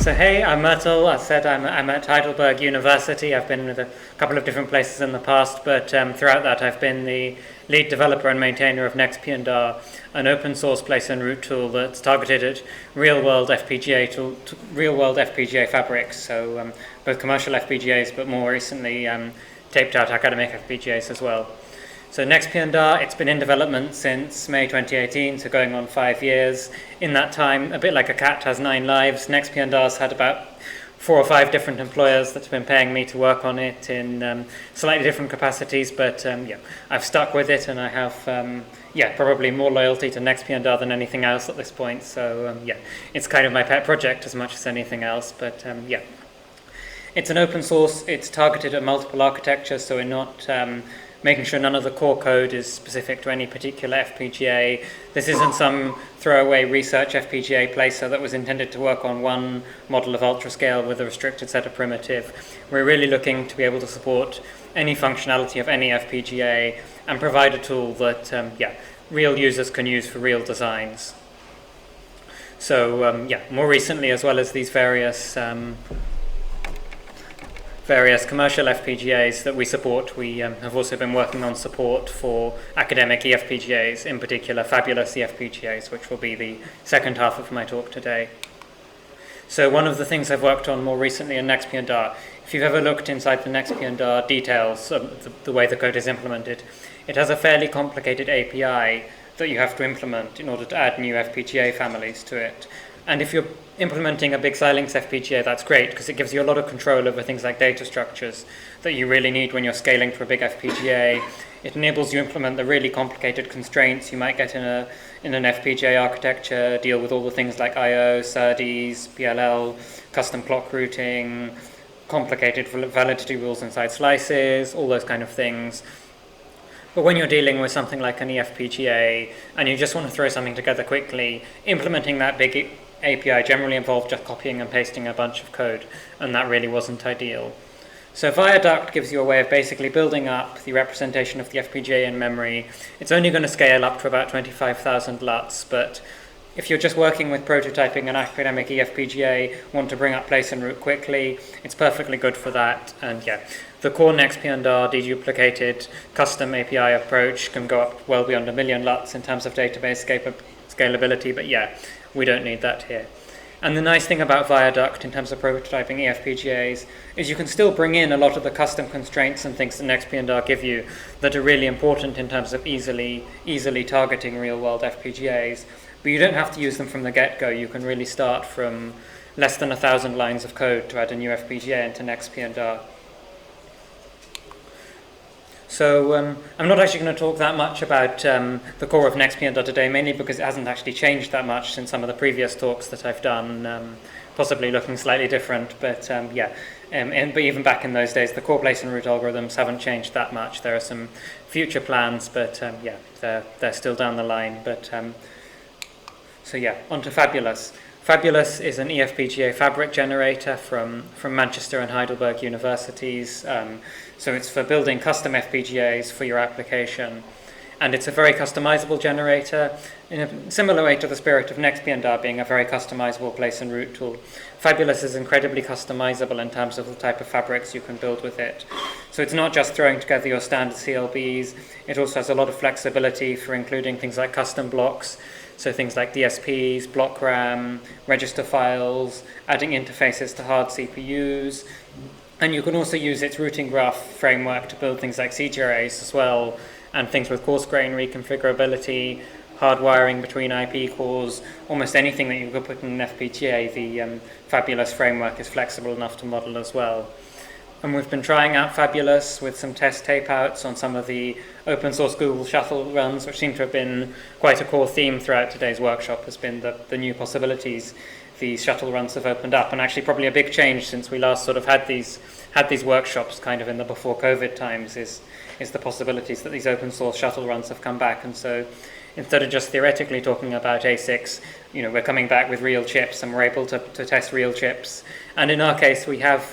So hey, I'm Myrtle. As I said, I'm at Heidelberg University. I've been with a couple of different places in the past, but throughout that I've been the lead developer and maintainer of nextpnr, an open source place and route tool that's targeted at real-world FPGA fabrics. So both commercial FPGAs, but more recently taped out academic FPGAs as well. So nextpnr, it's been in development since May 2018, so going on 5 years. In that time, a bit like a cat has 9 lives, nextpnr's had about 4 or 5 different employers that have been paying me to work on it in slightly different capacities, but I've stuck with it, and I have probably more loyalty to nextpnr than anything else at this point. So it's kind of my pet project as much as anything else, but it's an open source. It's targeted at multiple architectures, so we're not making sure none of the core code is specific to any particular FPGA. This isn't some throwaway research FPGA placer that was intended to work on one model of ultrascale with a restricted set of primitive. We're really looking to be able to support any functionality of any FPGA and provide a tool that real users can use for real designs. So more recently, as well as these various commercial FPGAs that we support, we have also been working on support for academic eFPGAs, in particular fabulous eFPGAs, which will be the second half of my talk today. So one of the things I've worked on more recently in nextpnr, if you've ever looked inside the nextpnr details, the way the code is implemented, it has a fairly complicated API that you have to implement in order to add new FPGA families to it. And if you're implementing a big Xilinx FPGA, that's great, because it gives you a lot of control over things like data structures that you really need when you're scaling for a big FPGA. It enables you to implement the really complicated constraints you might get in an FPGA architecture, deal with all the things like I/O, SerDes, PLL, custom clock routing, complicated validity rules inside slices, all those kind of things. But when you're dealing with something like an eFPGA and you just want to throw something together quickly, implementing that big API generally involved just copying and pasting a bunch of code, and that really wasn't ideal. So Viaduct gives you a way of basically building up the representation of the FPGA in memory. It's only going to scale up to about 25,000 LUTs, but if you're just working with prototyping an academic eFPGA, want to bring up place and route quickly, it's perfectly good for that. And the core nextpnr deduplicated custom API approach can go up well beyond 1 million LUTs in terms of database scalability, but we don't need that here. And the nice thing about Viaduct in terms of prototyping eFPGAs is you can still bring in a lot of the custom constraints and things that nextpnr give you that are really important in terms of easily targeting real-world FPGAs. But you don't have to use them from the get-go. You can really start from less than 1,000 lines of code to add a new FPGA into nextpnr. So I'm not actually going to talk that much about the core of nextpnr today, mainly because it hasn't actually changed that much since some of the previous talks that I've done, possibly looking slightly different. But but even back in those days, the core place and route algorithms haven't changed that much. There are some future plans, but they're still down the line. But on to Fabulous. Fabulous is an eFPGA fabric generator from Manchester and Heidelberg universities. So it's for building custom FPGAs for your application. And it's a very customizable generator in a similar way to the spirit of nextpnr being a very customizable place and route tool. Fabulous is incredibly customizable in terms of the type of fabrics you can build with it. So it's not just throwing together your standard CLBs, it also has a lot of flexibility for including things like custom blocks, so things like DSPs, block RAM, register files, adding interfaces to hard CPUs. And you can also use its routing graph framework to build things like CGRAs as well, and things with coarse grain reconfigurability, hardwiring between IP cores, almost anything that you could put in an FPGA, the Fabulous framework is flexible enough to model as well. And we've been trying out Fabulous with some test tape-outs on some of the open source Google shuttle runs, which seem to have been quite a core theme throughout today's workshop, has been the new possibilities these shuttle runs have opened up, and actually probably a big change since we last sort of had these workshops kind of in the before COVID times is the possibilities that these open source shuttle runs have come back. And so instead of just theoretically talking about ASICs, we're coming back with real chips, and we're able to test real chips. And in our case, we have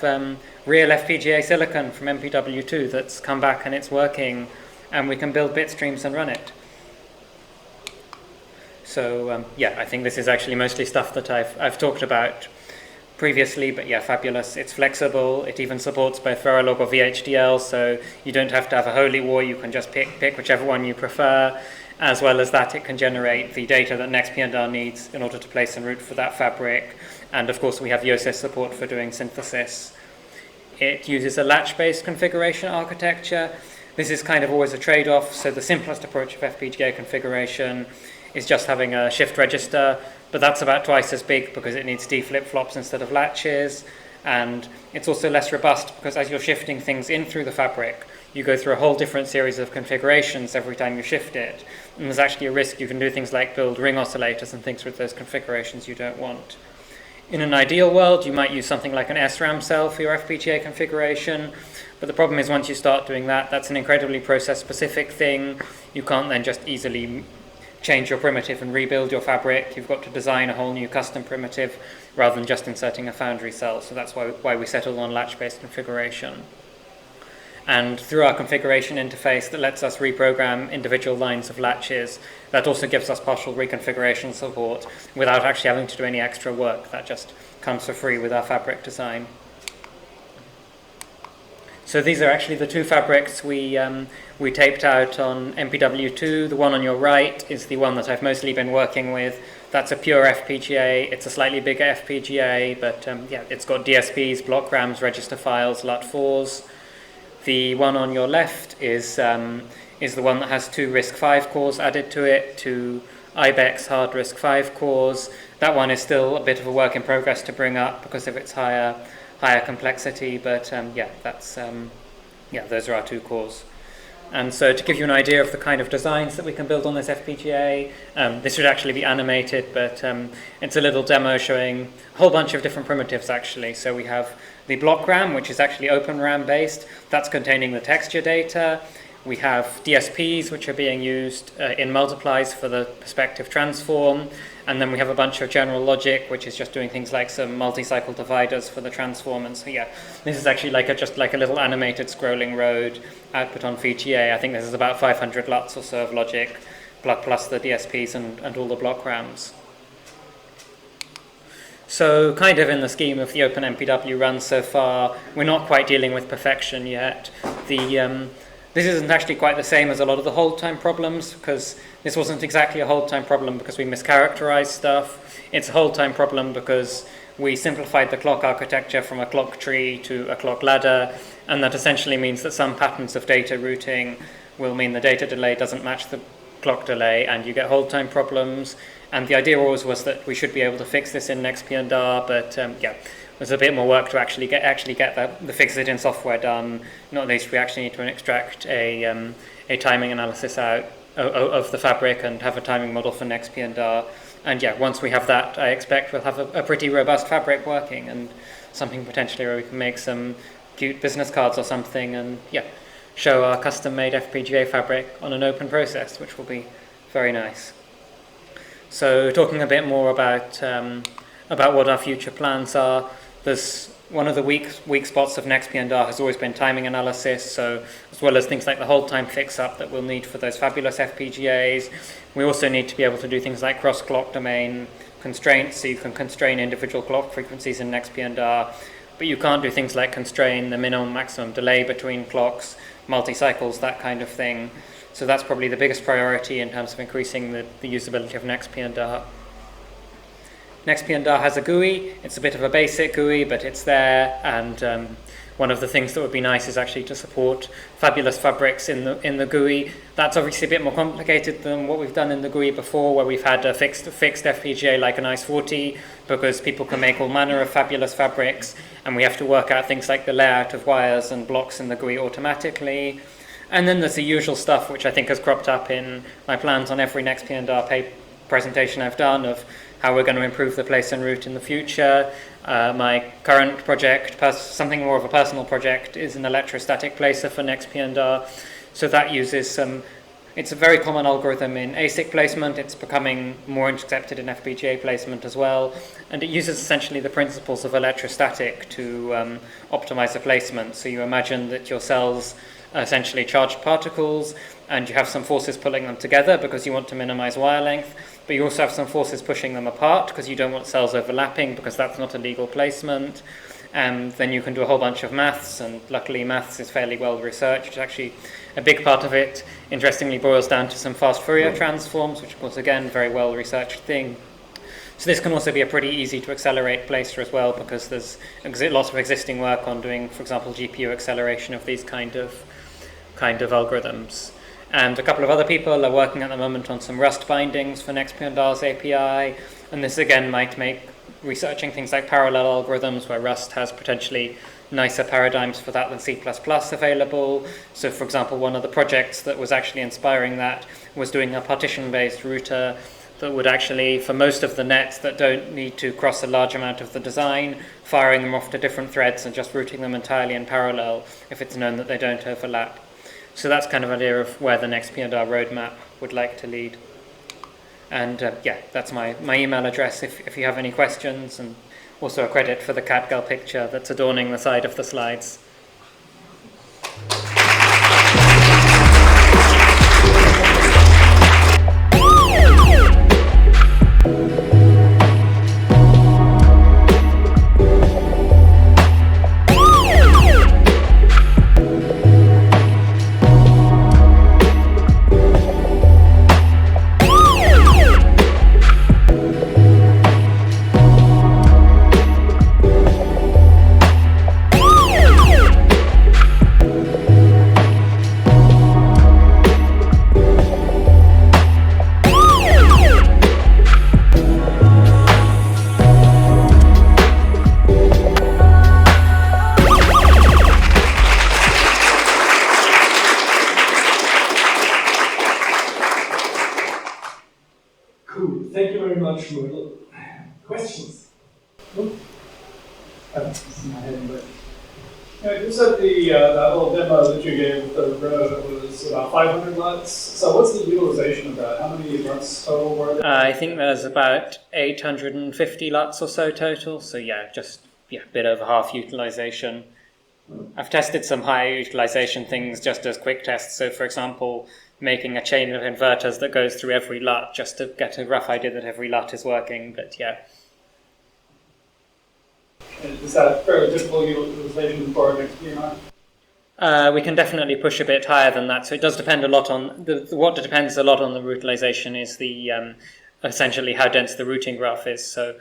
real FPGA silicon from MPW2 that's come back and it's working, and we can build bit streams and run it. So I think this is actually mostly stuff that I've talked about previously, but yeah, fabulous. It's flexible. It even supports both Verilog or VHDL, so you don't have to have a holy war. You can just pick whichever one you prefer. As well as that, it can generate the data that nextpnr needs in order to place and route for that fabric. And of course, we have Yosys support for doing synthesis. It uses a latch-based configuration architecture. This is kind of always a trade-off. So the simplest approach of FPGA configuration is just having a shift register, but that's about twice as big because it needs D flip-flops instead of latches. And it's also less robust because as you're shifting things in through the fabric, you go through a whole different series of configurations every time you shift it. And there's actually a risk you can do things like build ring oscillators and things with those configurations you don't want. In an ideal world, you might use something like an SRAM cell for your FPGA configuration, but the problem is once you start doing that, that's an incredibly process-specific thing. You can't then just easily change your primitive and rebuild your fabric. You've got to design a whole new custom primitive rather than just inserting a foundry cell, so that's why we settled on latch-based configuration. And through our configuration interface that lets us reprogram individual lines of latches, that also gives us partial reconfiguration support without actually having to do any extra work. That just comes for free with our fabric design. So these are actually the two fabrics we taped out on MPW2. The one on your right is the one that I've mostly been working with. That's a pure FPGA. It's a slightly bigger FPGA, but yeah, it's got DSPs, block RAMs, register files, LUT4s. The one on your left is the one that has two RISC-V cores added to it, two IBEX hard RISC-V cores. That one is still a bit of a work in progress to bring up because of its higher complexity, but yeah, those are our two cores. And so to give you an idea of the kind of designs that we can build on this FPGA, this should actually be animated, but it's a little demo showing a whole bunch of different primitives actually. So we have the block RAM, which is actually Open RAM based. That's containing the texture data. We have DSPs, which are being used in multiplies for the perspective transform. And then we have a bunch of general logic, which is just doing things like some multi-cycle dividers for the transform. And so yeah, this is actually just like a little animated scrolling road output on VGA. I think this is about 500 LUTs or so of logic, plus the DSPs and all the block RAMs. So kind of in the scheme of the OpenMPW run so far, we're not quite dealing with perfection yet. This isn't actually quite the same as a lot of the hold time problems, because this wasn't exactly a hold time problem because we mischaracterized stuff. It's a hold time problem because we simplified the clock architecture from a clock tree to a clock ladder, and that essentially means that some patterns of data routing will mean the data delay doesn't match the clock delay, and you get hold time problems. And the idea always was that we should be able to fix this in nextpnr, but yeah, there's a bit more work to actually get the fix it in software done. Not least, we actually need to extract a timing analysis out of the fabric and have a timing model for nextpnr. And yeah, once we have that, I expect we'll have a pretty robust fabric working and something potentially where we can make some cute business cards or something, and yeah, show our custom-made FPGA fabric on an open process, which will be very nice. So talking a bit more about what our future plans are, there's one of the weak spots of nextpnr has always been timing analysis, so as well as things like the hold time fix-up that we'll need for those fabulous FPGAs, we also need to be able to do things like cross-clock domain constraints, so you can constrain individual clock frequencies in nextpnr, but you can't do things like constrain the minimum maximum delay between clocks, multi-cycles, that kind of thing. So that's probably the biggest priority in terms of increasing the usability of nextpnr. Nextpnr has a GUI. It's a bit of a basic GUI, but it's there. And one of the things that would be nice is actually to support fabulous fabrics in the GUI. That's obviously a bit more complicated than what we've done in the GUI before, where we've had a fixed FPGA like an ICE40, because people can make all manner of fabulous fabrics, and we have to work out things like the layout of wires and blocks in the GUI automatically. And then there's the usual stuff, which I think has cropped up in my plans on every nextpnr presentation I've done, of how we're going to improve the place and route in the future. My current project, something more of a personal project, is an electrostatic placer for nextpnr. So that uses it's a very common algorithm in ASIC placement. It's becoming more accepted in FPGA placement as well. And it uses essentially the principles of electrostatic to optimize the placement. So you imagine that your cells are essentially charged particles, and you have some forces pulling them together because you want to minimize wire length, but you also have some forces pushing them apart because you don't want cells overlapping because that's not a legal placement. And then you can do a whole bunch of maths, and luckily maths is fairly well researched. Actually, a big part of it, interestingly, boils down to some fast Fourier transforms, which of course, again, very well researched thing. So this can also be a pretty easy to accelerate placer as well, because there's lots of existing work on doing, for example, GPU acceleration of these kind of algorithms. And a couple of other people are working at the moment on some Rust bindings for nextpnr's API, and this again might make researching things like parallel algorithms where Rust has potentially nicer paradigms for that than C++ available. So for example, one of the projects that was actually inspiring that was doing a partition-based router that would actually, for most of the nets that don't need to cross a large amount of the design, firing them off to different threads and just routing them entirely in parallel if it's known that they don't overlap. So that's kind of an idea of where the nextpnr roadmap would like to lead. And yeah, that's my email address if you have any questions, and also a credit for the catgirl picture that's adorning the side of the slides. Thank you very much, Myrtle. Questions? You said that little demo that you gave with the road was about 500 LUTs. So what's the utilization of that? How many LUTs total were there? I think there's about 850 LUTs or so total. So yeah, just a bit over half utilization. I've tested some higher utilization things just as quick tests. So for example, making a chain of inverters that goes through every LUT just to get a rough idea that every LUT is working. But yeah. Is that fairly typical utilization for nextpnr? We can definitely push a bit higher than that. So it does depend a lot on what depends a lot on the utilization is the essentially how dense the routing graph is. So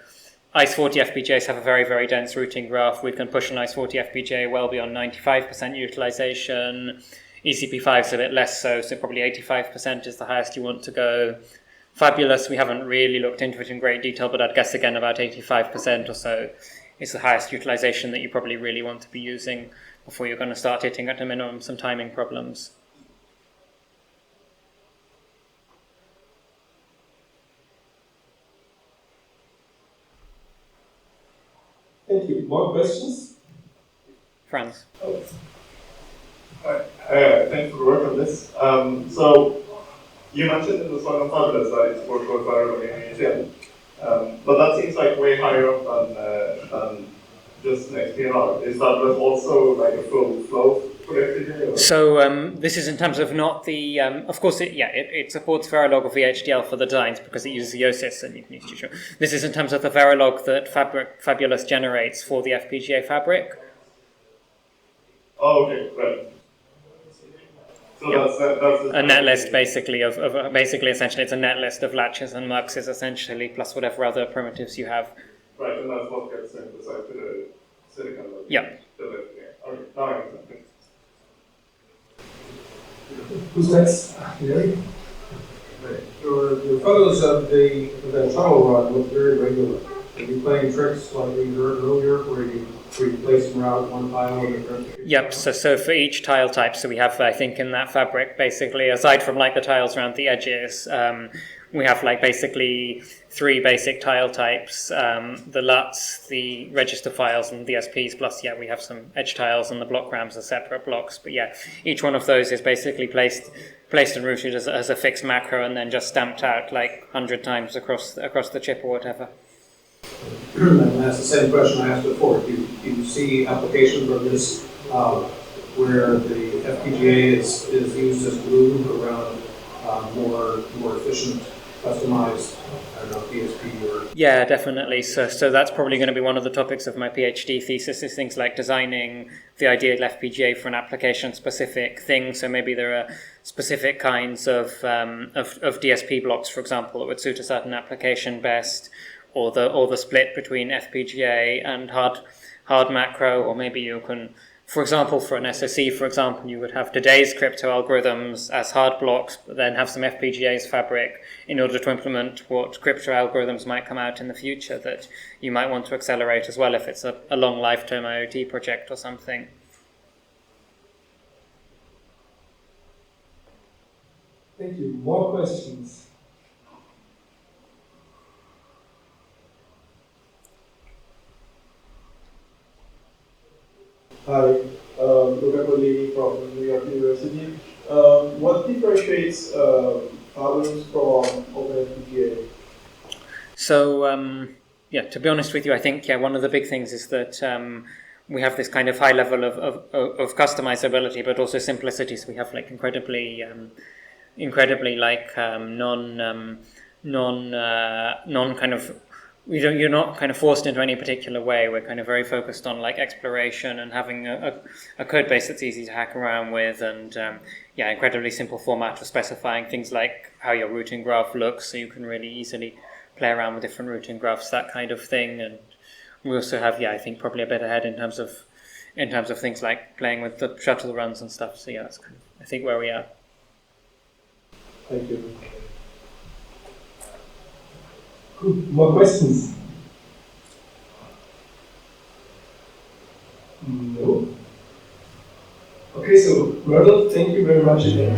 ICE40 FPGAs have a very, very dense routing graph. We can push an ICE40 FPGA well beyond 95% utilization. ECP5 is a bit less so probably 85% is the highest you want to go. Fabulous, we haven't really looked into it in great detail, but I'd guess again about 85% or so is the highest utilization that you probably really want to be using before you're going to start hitting at a minimum some timing problems. Thank you. More questions? Franz. Oh. Thanks for the work on this. So you mentioned in the song on Fabulous that it's for short variable in but that seems like way higher up than just nextpnr. Is Fabulous also like a full flow for FPGA? So this is in terms of not the, of course it supports Verilog or VHDL for the designs because it uses the OSIS and you can use G-Show. This is in terms of the Verilog that Fabulous generates for the FPGA fabric. Oh, okay, right. So yep. that's a net list basically of basically essentially it's a net list of latches and muxes essentially plus whatever other primitives you have. Right, and that's what gets synthesized to the silicon level. Yeah. Okay, now I understand. Who's next? Gary? Your photos of the tunnel run look very regular. Are you playing tricks like we heard earlier where you place them around one tile and the Yep, so for each tile type, so we have, I think, in that fabric, basically, aside from like the tiles around the edges, we have like basically 3 basic tile types, the LUTs, the register files, and the SPs, plus, we have some edge tiles and the block rams are separate blocks. But each one of those is basically placed and routed as a fixed macro and then just stamped out like 100 times across the chip or whatever. And that's the same question I asked before. Do you see applications of this where the FPGA is used as glue around more efficient, customized, I don't know, DSP or... Yeah, definitely. So that's probably going to be one of the topics of my PhD thesis, is things like designing the ideal FPGA for an application-specific thing. So maybe there are specific kinds of DSP blocks, for example, that would suit a certain application best, or the split between FPGA and hard macro, or maybe you can, for example, for an SoC, for example, you would have today's crypto algorithms as hard blocks, but then have some FPGA's fabric in order to implement what crypto algorithms might come out in the future that you might want to accelerate as well if it's a long lifetime IoT project or something. Thank you. More questions? Hi, Luca Collini from New York University. What differentiates Flanders from OpenFPGA? So, to be honest with you, I think, one of the big things is that we have this kind of high level of customizability, but also simplicity. So we have like incredibly like non kind of, you're not kind of forced into any particular way. We're kind of very focused on like exploration and having a code base that's easy to hack around with, and incredibly simple format for specifying things like how your routing graph looks, so you can really easily play around with different routing graphs, that kind of thing. And we also have, I think probably a bit ahead in terms of things like playing with the shuttle runs and stuff. So that's kind of, I think, where we are. Thank you. Good. More questions? No. Okay, so Myrtle, thank you very much again.